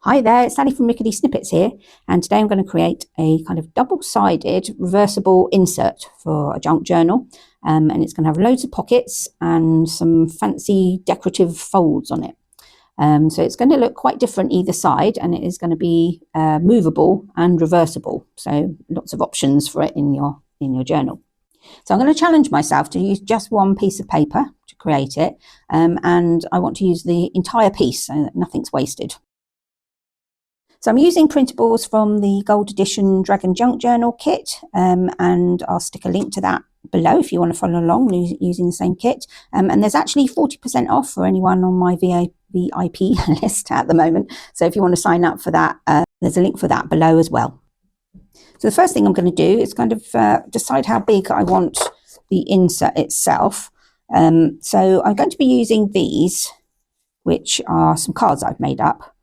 Hi there, it's Sally from Rickety Snippets here, and today I'm going to create a kind of double-sided reversible insert for a junk journal, and it's going to have loads of pockets and some fancy decorative folds on it. So it's going to look quite different either side, and it is going to be movable and reversible, so lots of options for it in your journal. So I'm going to challenge myself to use just one piece of paper to create it, and I want to use the entire piece so that nothing's wasted. So I'm using printables from the Gold Edition Dragon Junk Journal kit, and I'll stick a link to that below if you want to follow along using the same kit. And there's actually 40% off for anyone on my VIP list at the moment. So if you want to sign up for that, there's a link for that below as well. So the first thing I'm going to do is kind of decide how big I want the insert itself. So I'm going to be using these, which are some cards I've made up.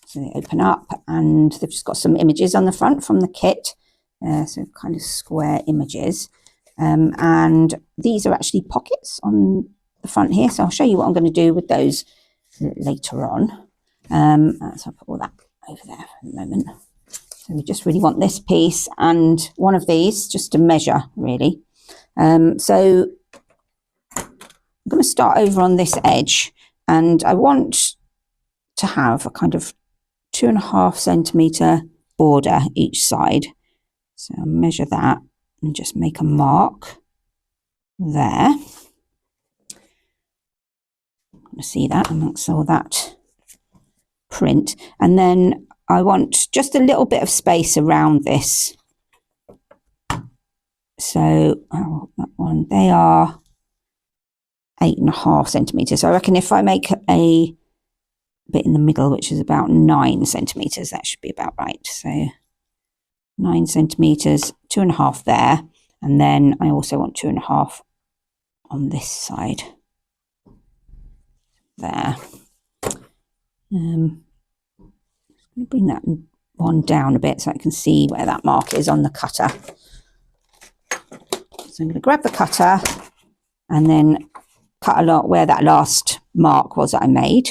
So they open up and they've just got some images on the front from the kit, so kind of square images, and these are actually pockets on the front here, so I'll show you what I'm going to do with those later on. So I'll put all that over there for the moment. So we just really want this piece and one of these just to measure really. So I'm going to start over on this edge, and I want to have a kind of 2.5 centimetre border each side. So I'll measure that and just make a mark there. I'm going to see that amongst all that print. And then I want just a little bit of space around this. So that one, they are 8.5 centimetres. So I reckon if I make a bit in the middle, which is about 9 centimetres, that should be about right. So 9 centimetres, 2.5 there, and then I also want 2.5 on this side there. I'm going to bring that one down a bit so I can see where that mark is on the cutter. So I'm going to grab the cutter and then cut along where that last mark was that I made.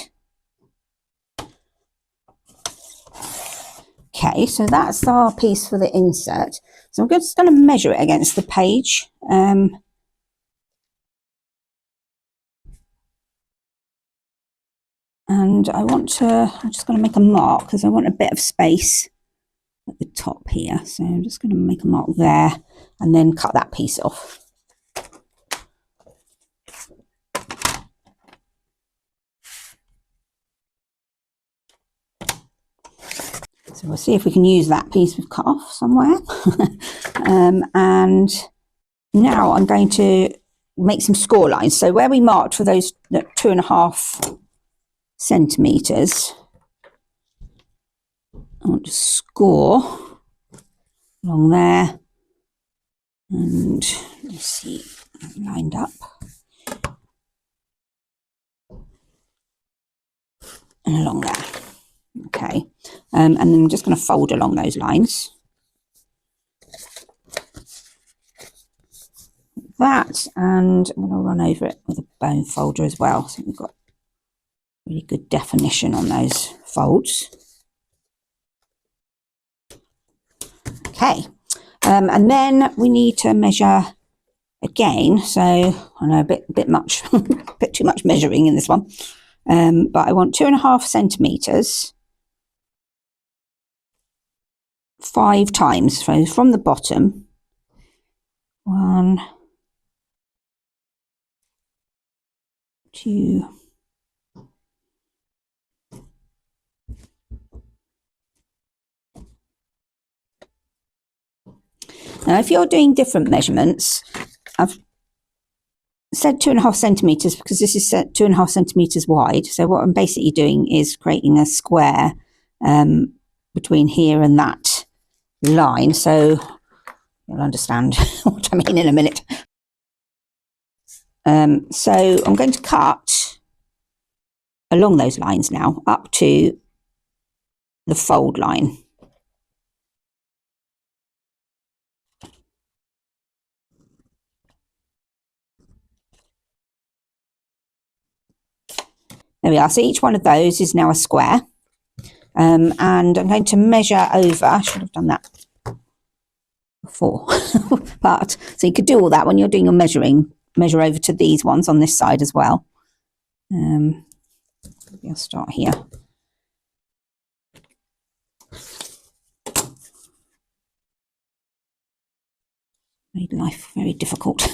Okay, so that's our piece for the insert. So I'm just going to measure it against the page. And I'm just going to make a mark because I want a bit of space at the top here. So I'm just going to make a mark there and then cut that piece off. So we'll see if we can use that piece we've cut off somewhere. And now I'm going to make some score lines. So where we marked for those 2.5 centimetres, I want to score along there. And let's see, lined up. And along there. Okay, and then I'm just going to fold along those lines. That, and I'm going to run over it with a bone folder as well, so we've got really good definition on those folds. Okay, and then we need to measure again. So I know a bit much, a bit too much measuring in this one, but I want 2.5 centimetres. 5 times, so from the bottom, 1, 2, now if you're doing different measurements, I've said 2.5 centimetres because this is 2.5 centimetres wide. So what I'm basically doing is creating a square between here and that line, so you'll understand what I mean in a minute. So I'm going to cut along those lines now up to the fold line. There we are. So each one of those is now a square. And I'm going to measure over. I should have done that before. But so you could do all that when you're doing your measuring. Measure over to these ones on this side as well. Maybe I'll start here. Made life very difficult.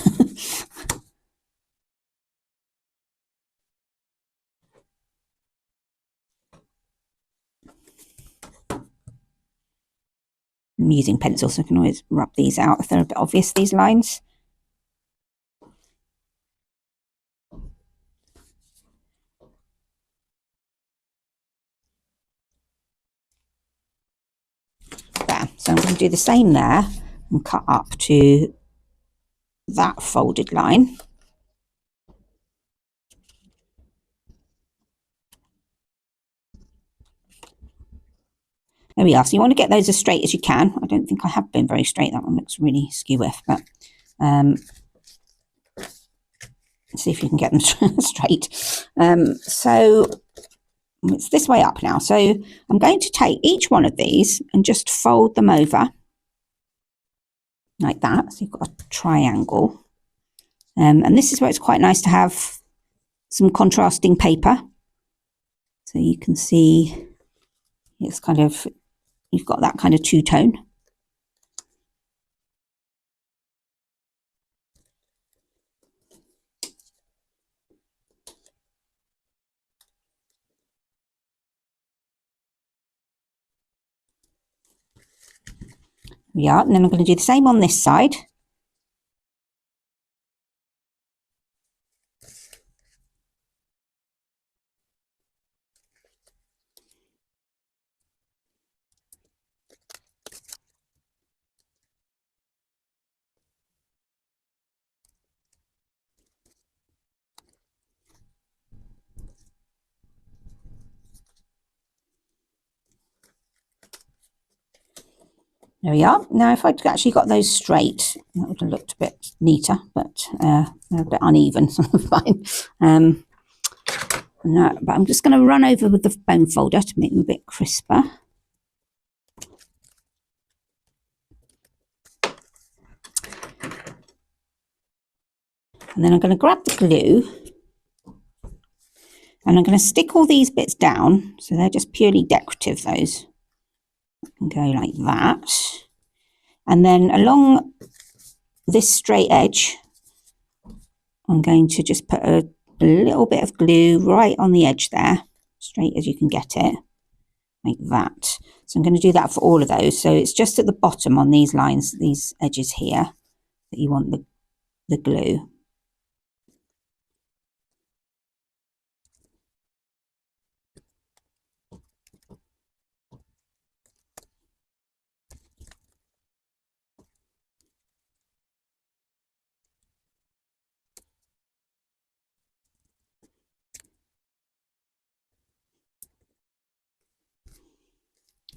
I'm using pencils, so I can always rub these out if they're a bit obvious, these lines. There. So I'm going to do the same there and cut up to that folded line. There we are. So you want to get those as straight as you can. I don't think I have been very straight. That one looks really skew-iff, but see if you can get them straight. So it's this way up now. So I'm going to take each one of these and just fold them over like that. So you've got a triangle. And this is where it's quite nice to have some contrasting paper. So you can see it's kind of, you've got that kind of two-tone. We are, and then I'm going to do the same on this side. There we are. Now, if I'd actually got those straight, that would have looked a bit neater, but they're a bit uneven, so fine. No, but I'm just going to run over with the bone folder to make them a bit crisper. And then I'm going to grab the glue and I'm going to stick all these bits down. So they're just purely decorative, those. And go like that. And then along this straight edge, I'm going to just put a little bit of glue right on the edge there, straight as you can get it, like that. So I'm going to do that for all of those. So it's just at the bottom on these lines, these edges here, that you want the glue.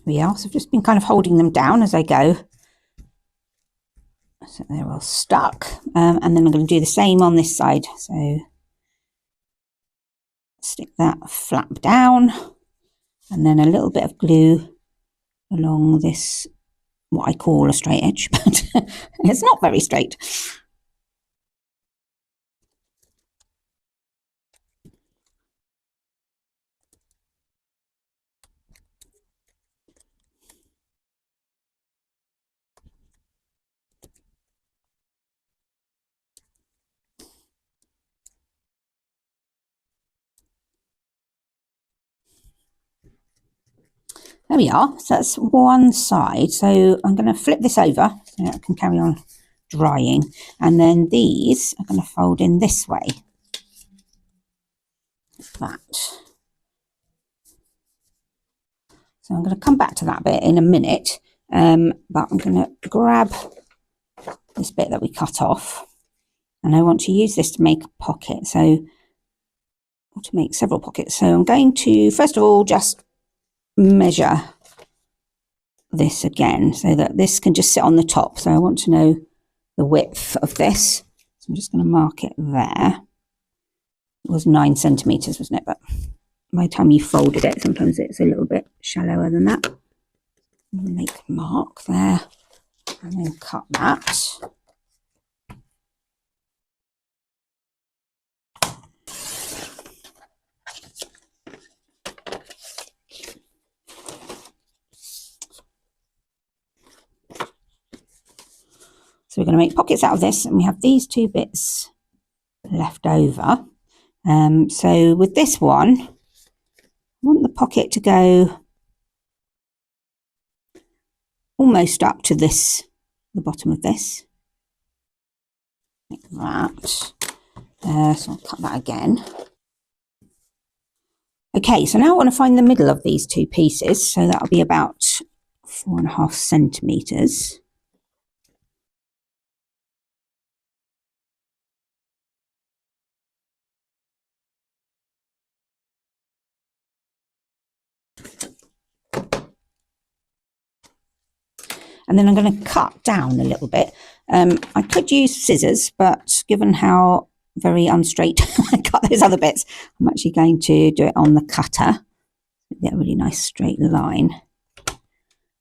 We are. So I've just been kind of holding them down as I go. So they're all stuck. And then I'm going to do the same on this side. So stick that flap down and then a little bit of glue along this, what I call a straight edge, but it's not very straight. There we are. So that's one side. So I'm going to flip this over so I can carry on drying. And then these are going to fold in this way. Like that. So I'm going to come back to that bit in a minute. But I'm going to grab this bit that we cut off. And I want to use this to make a pocket. So, or to make several pockets. So I'm going to, first of all, just measure this again so that this can just sit on the top. So I want to know the width of this. So I'm just going to mark it there. It was 9 centimeters, wasn't it? But by the time you folded it, sometimes it's a little bit shallower than that. Make a mark there and then cut that. So we're going to make pockets out of this, and we have these two bits left over. So with this one, I want the pocket to go almost up to this, the bottom of this, like that. So I'll cut that again. Okay, so now I want to find the middle of these two pieces. So that'll be about 4.5 centimetres. And then I'm going to cut down a little bit. I could use scissors, but given how very unstraight I cut those other bits, I'm actually going to do it on the cutter. Get a really nice straight line.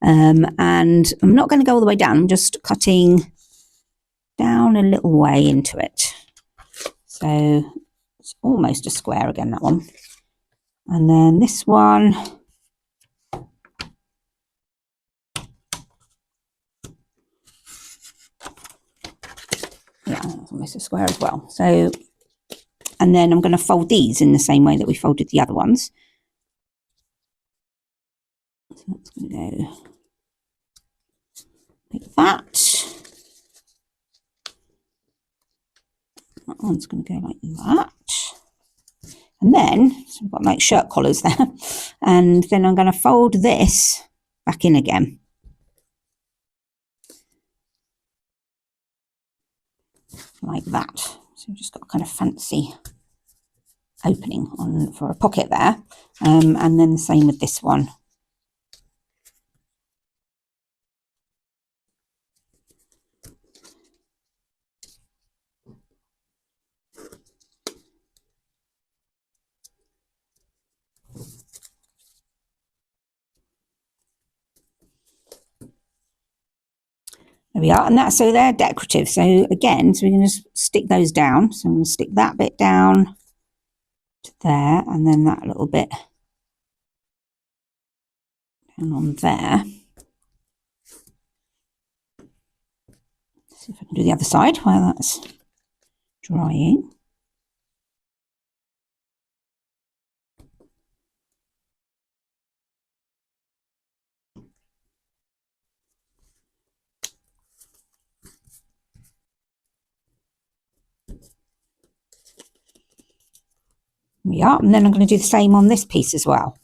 And I'm not going to go all the way down. I'm just cutting down a little way into it. So it's almost a square again, that one. And then this one, yeah, that's almost a square as well. So, and then I'm going to fold these in the same way that we folded the other ones. So that's going to go like that. That one's going to go like that. And then, so we've got like shirt collars there. And then I'm going to fold this back in again. Like that. So we've just got a kind of fancy opening on for a pocket there. And then the same with this one. There we are, and that's so they're decorative. So again, so we're going to stick those down. So I'm going to stick that bit down to there, and then that little bit down on there. See if I can do the other side while that's drying. We are, and then I'm going to do the same on this piece as well.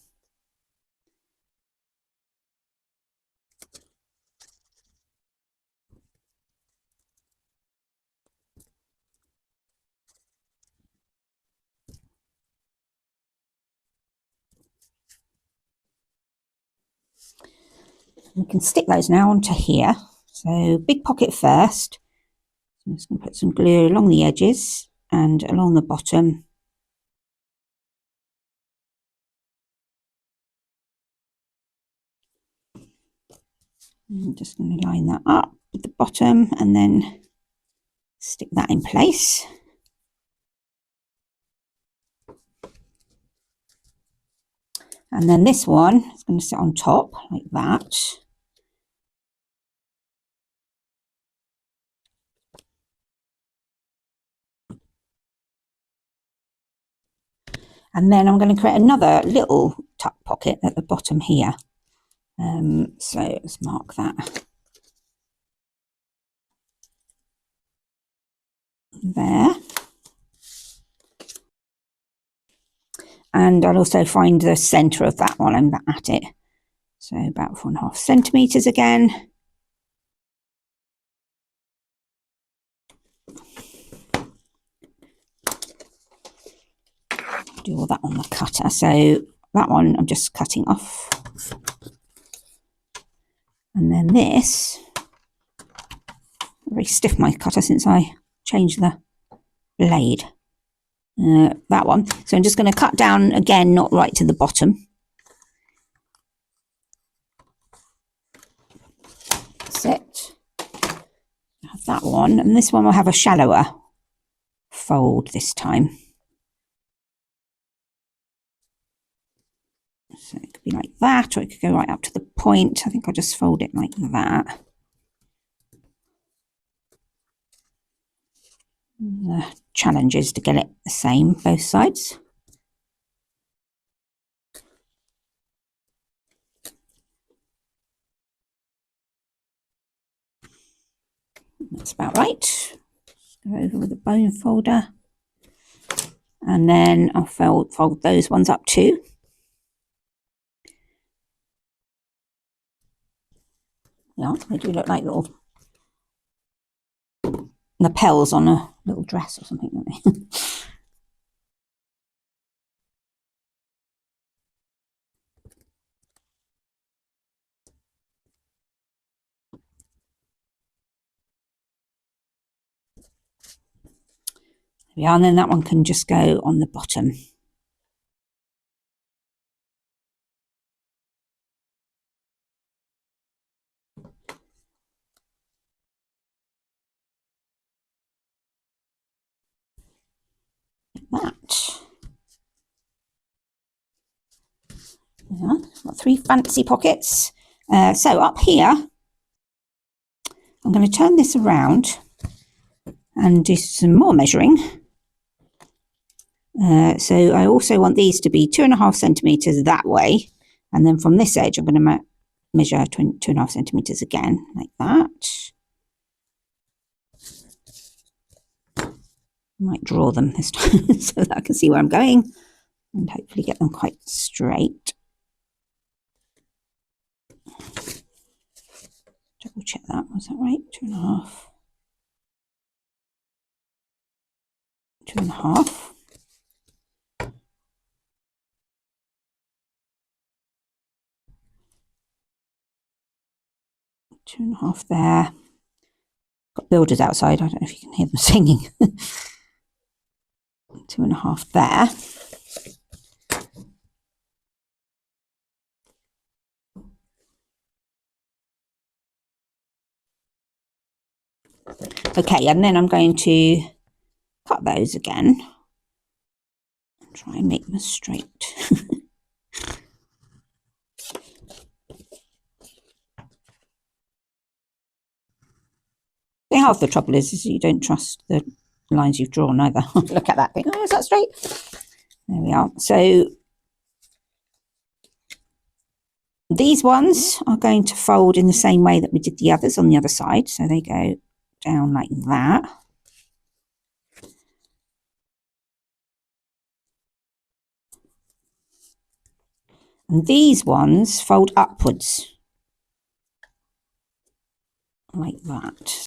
We can stick those now onto here. So big pocket first. I'm just going to put some glue along the edges and along the bottom. I'm just going to line that up with the bottom and then stick that in place. And then this one is going to sit on top like that. And then I'm going to create another little tuck pocket at the bottom here. So let's mark that there. And I'll also find the centre of that one and at it. So about 4.5 centimetres again. Do all that on the cutter. So that one I'm just cutting off. And then this, very stiff my cutter since I changed the blade. That one. So I'm just going to cut down again, not right to the bottom. that one, and this one will have a shallower fold this time. So it could be like that, or it could go right up to the point. I think I'll just fold it like that. The challenge is to get it the same both sides. That's about right. Go over with the bone folder, and then I'll fold those ones up too. Yeah, they do look like little lapels on a little dress or something, don't they? Yeah, and then that one can just go on the bottom. Like that. Yeah, got 3 fancy pockets. So up here, I'm going to turn this around and do some more measuring. So I also want these to be 2.5 centimetres that way, and then from this edge I'm going to measure 2.5 centimetres again, like that. I might draw them this time so that I can see where I'm going and hopefully get them quite straight. Double check that, was that right? 2.5. 2.5. Two and a half there. Got builders outside, I don't know if you can hear them singing. 2.5 there. Okay, and then I'm going to cut those again and try and make them straight. Half the trouble is you don't trust the lines you've drawn either. Look at that thing. Oh, is that straight? There we are. So these ones are going to fold in the same way that we did the others on the other side. So they go down like that. And these ones fold upwards like that.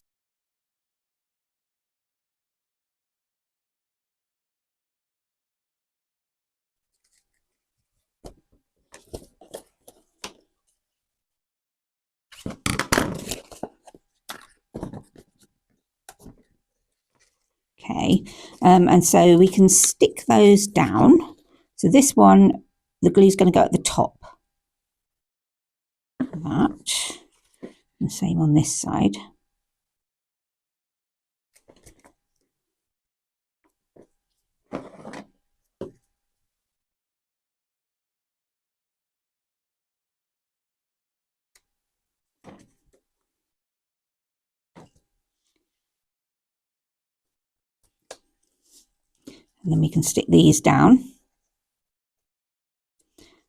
Okay, and so we can stick those down. So this one, the glue's going to go at the top. Like that. And the same on this side. And then we can stick these down.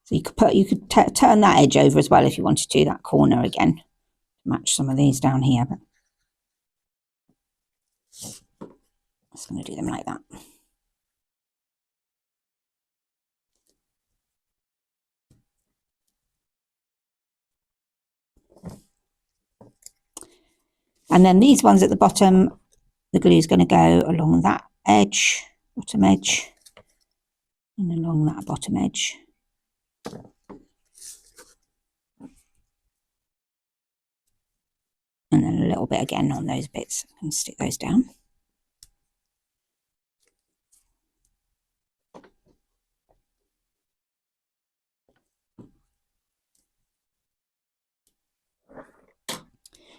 So you could turn that edge over as well if you wanted to, that corner again, to match some of these down here. But I'm just going to do them like that. And then these ones at the bottom, the glue is going to go along that edge, bottom edge, and along that bottom edge. And then a little bit again on those bits, and stick those down.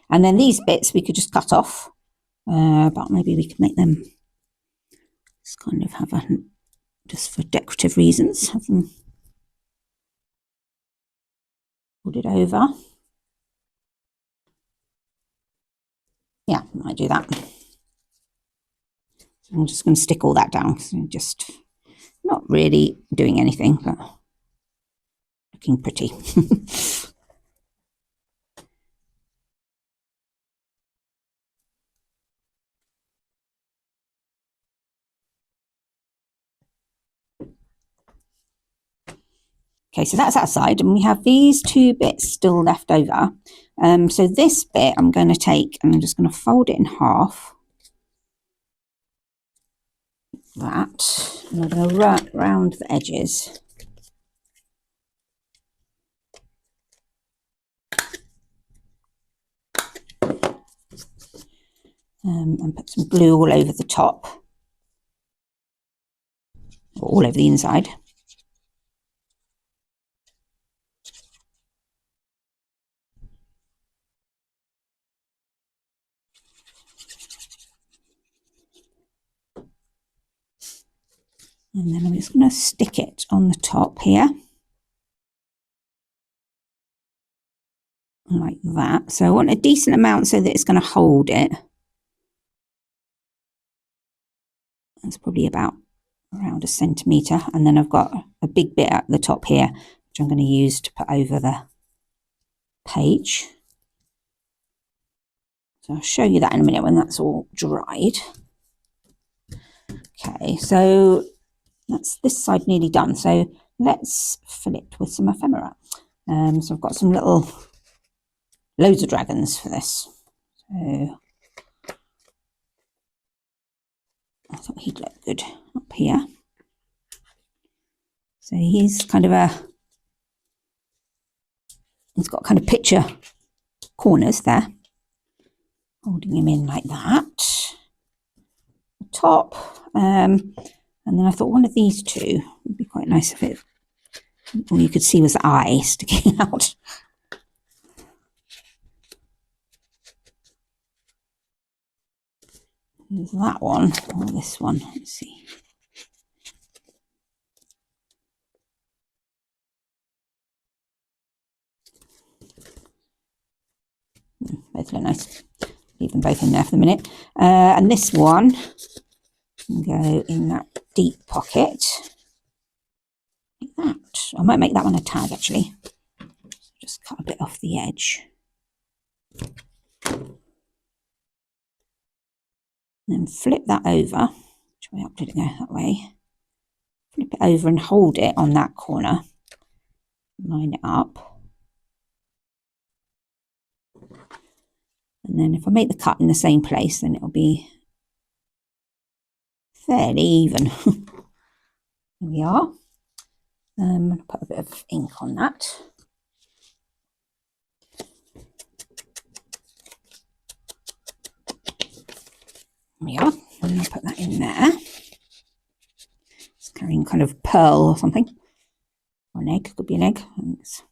And then these bits we could just cut off but maybe we can make them just kind of have a, just for decorative reasons, have them folded over. Yeah, I might do that. I'm just going to stick all that down, so just not really doing anything, but looking pretty. Okay, so that's outside, and we have these two bits still left over. So this bit I'm going to take and I'm just going to fold it in half. That, and I'm going to wrap round the edges. And put some glue all over the top, or all over the inside. And then I'm just going to stick it on the top here, like that. So I want a decent amount so that it's going to hold it. That's probably about around 1 centimetre. And then I've got a big bit at the top here, which I'm going to use to put over the page. So I'll show you that in a minute when that's all dried. Okay, so that's this side nearly done. So let's fill it with some ephemera. So I've got some little, loads of dragons for this. So I thought he'd look good up here. So he's kind of he's got kind of picture corners there, holding him in like that. The top, and then I thought one of these two would be quite nice if it, all you could see was the eye sticking out. There's that one, or this one, let's see. Both look nice. Leave them both in there for the minute. And this one can go in that deep pocket, like that. I might make that one a tag actually. Just cut a bit off the edge. Then flip that over. Which way up did it go? That way. Flip it over and hold it on that corner. Line it up. And then if I make the cut in the same place, then it'll be fairly even. There we are. I'm going to put a bit of ink on that. There we are. And I'll put that in there. It's carrying kind of pearl or something. Or an egg, could be an egg. It's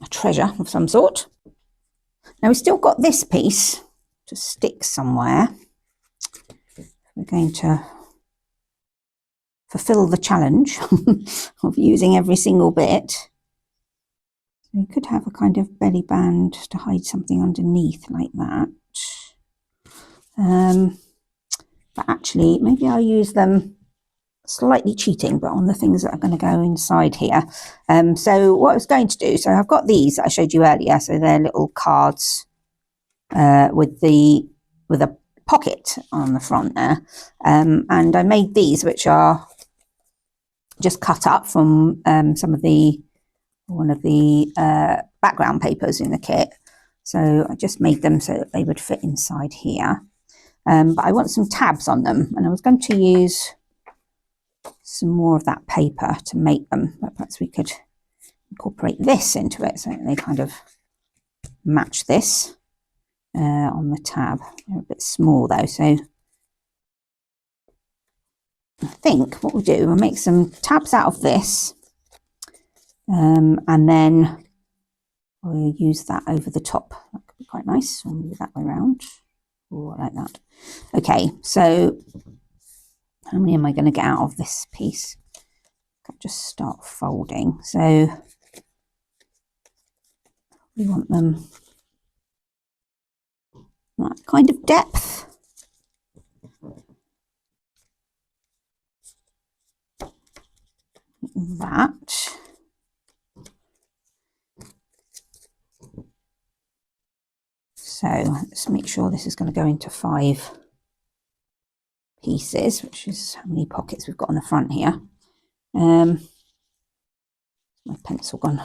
a treasure of some sort. Now we've still got this piece to stick somewhere. We're going to fulfill the challenge of using every single bit. So you could have a kind of belly band to hide something underneath like that. But actually, maybe I'll use them slightly cheating, but on the things that are going to go inside here. So what I was going to do, so I've got these that I showed you earlier. So they're little cards with a pocket on the front there. And I made these, which are just cut up from one of the background papers in the kit. So I just made them so that they would fit inside here. But I want some tabs on them, and I was going to use some more of that paper to make them, but perhaps we could incorporate this into it so they kind of match this on the tab. They're a bit small though, so I think what we'll do, we'll make some tabs out of this, and then we'll use that over the top. That could Be quite nice. I'll move it that way around. Or like that. Okay, so how many am I going to get out of this piece? I'll just start folding. So we want them that kind of depth. That. So let's make sure this is going to go into 5 pieces, which is how many pockets we've got on the front here. My pencil gone.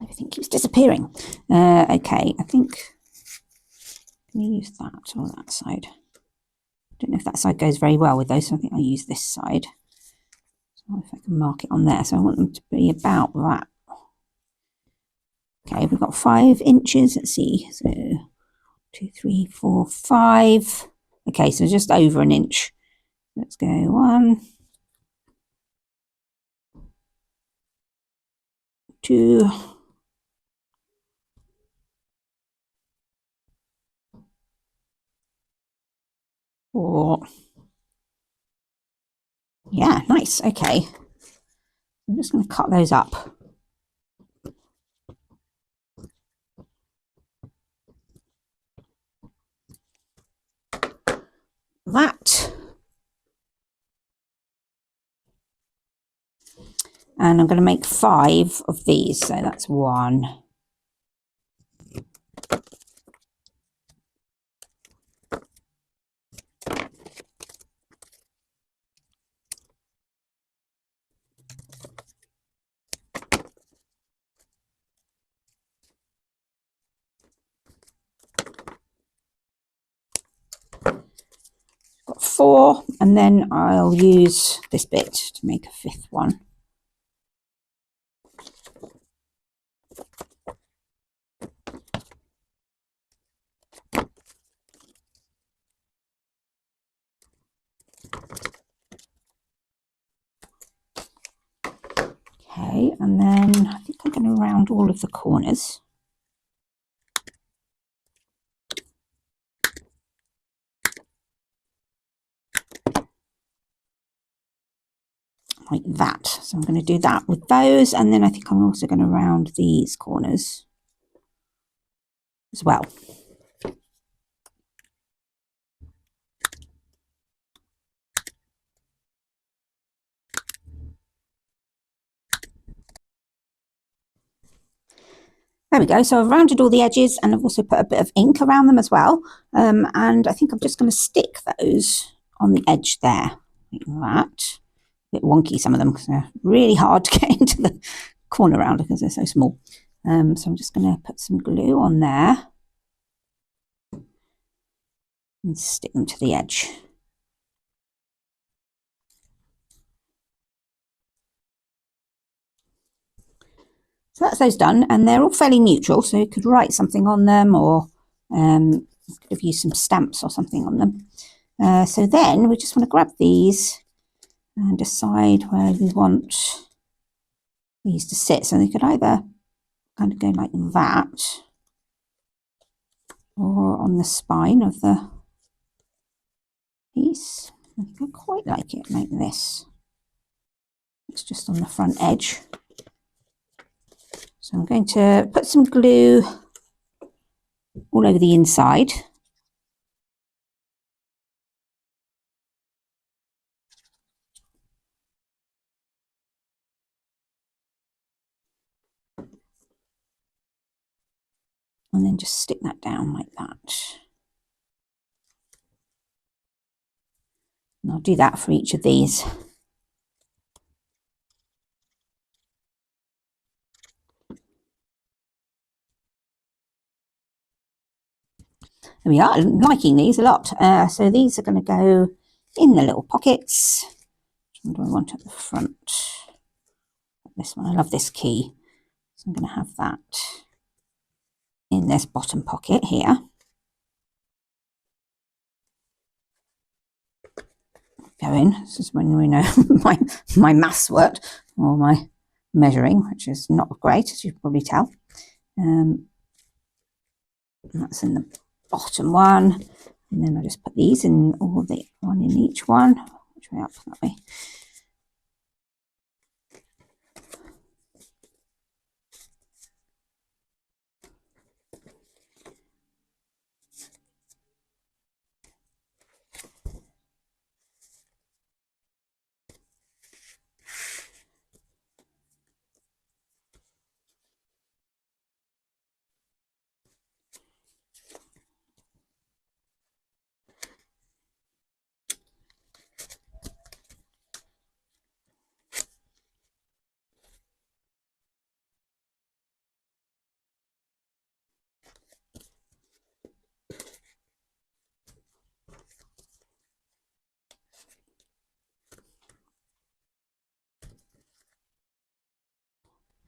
Everything keeps disappearing. Okay, I think I'm going to use that or that side. I don't know if that side goes very well with those, so I think I'll use this side. So if I can mark it on there. So I want them to be about that. Okay, we've got 5 inches. Let's see. So 2, 3, 4, 5. Okay, so just over an inch. Let's go 1, 2, 4. Yeah, nice. Okay. I'm just going to cut those up. That. And I'm going to make 5 of these. So that's 1. Got 4, and then I'll use this bit to make a 5th one. Okay, and then I think I'm going to round all of the corners. Like that. So I'm going to do that with those, and then I think I'm also going to round these corners as well. There we go. So I've rounded all the edges, and I've also put a bit of ink around them as well. And I think I'm just going to stick those on the edge there, like that. A bit wonky, some of them, because they're really hard to get into the corner rounder because they're so small. So I'm just going to put some glue on there and stick them to the edge. So that's those done, and they're all fairly neutral, so you could write something on them, or could have used some stamps or something on them. So then we just want to grab these and decide where we want these to sit. So they could either kind of go like that, or on the spine of the piece. I think I quite like it like this. It's just on the front edge. So I'm going to put some glue all over the inside. And then just stick that down like that. And I'll do that for each of these. There we are. I'm liking these a lot. So these are going to go in the little pockets. Which one do I want at the front? This one. I love this key. So I'm going to have that in this bottom pocket here. Go in. This is when we know my maths worked, or my measuring, which is not great, as you can probably tell. And that's in the bottom one. And then I just put these in, all the one in each one. Which way up that way?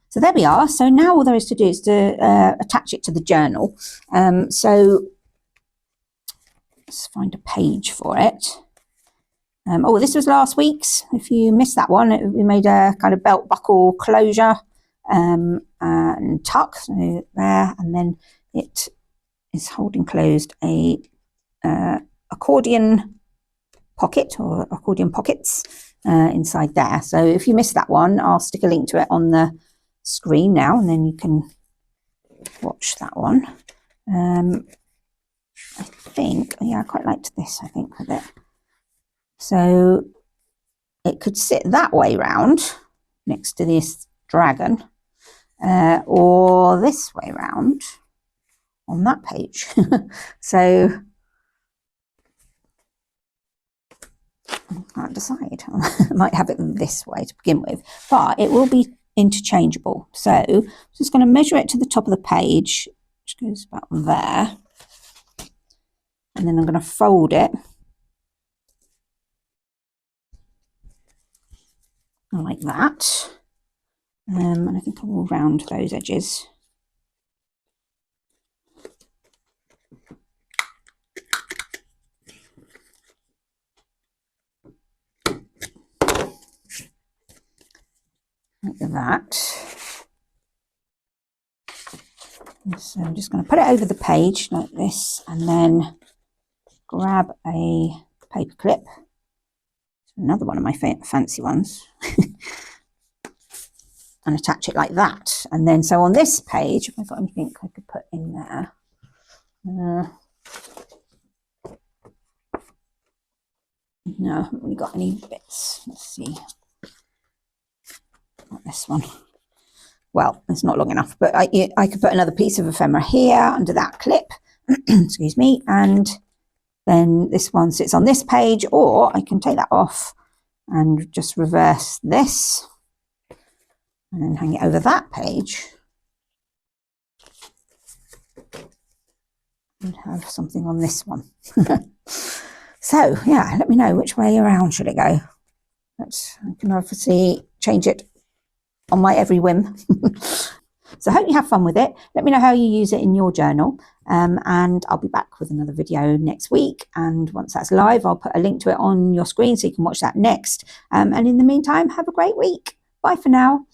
So there we are. So now all there is to do is to attach it to the journal. So let's find a page for it. Oh, this was last week's. If you missed that one, we made a kind of belt buckle closure and tuck, so there, and then it is holding closed a accordion pocket or accordion pockets inside there. So if you missed that one, I'll stick a link to it on the screen now, and then you can watch that one. I think, yeah, I quite liked this, I think, with it. So it could sit that way round next to this dragon, or this way round on that page. So I can't decide. I might have it this way to begin with, but it will be interchangeable. So I'm just going to measure it to the top of the page, which goes about there, and then I'm going to fold it like that, and I think I will round those edges. Like that. So I'm just going to put it over the page like this, and then grab a paper clip, another one of my fancy ones, and attach it like that. And then so on this page, have I got anything I could put in there? No, I haven't really got any bits. Let's see. Not this one. Well, it's not long enough, but I could put another piece of ephemera here under that clip, excuse me, and then this one sits on this page, or I can take that off and just reverse this and then hang it over that page and have something on this one. So yeah, let me know which way around should it go. But I can obviously change it on my every whim. So I hope you have fun with it. Let me know how you use it in your journal, and I'll be back with another video next week, and once that's live I'll put a link to it on your screen so you can watch that next, and in the meantime, have a great week. Bye for now.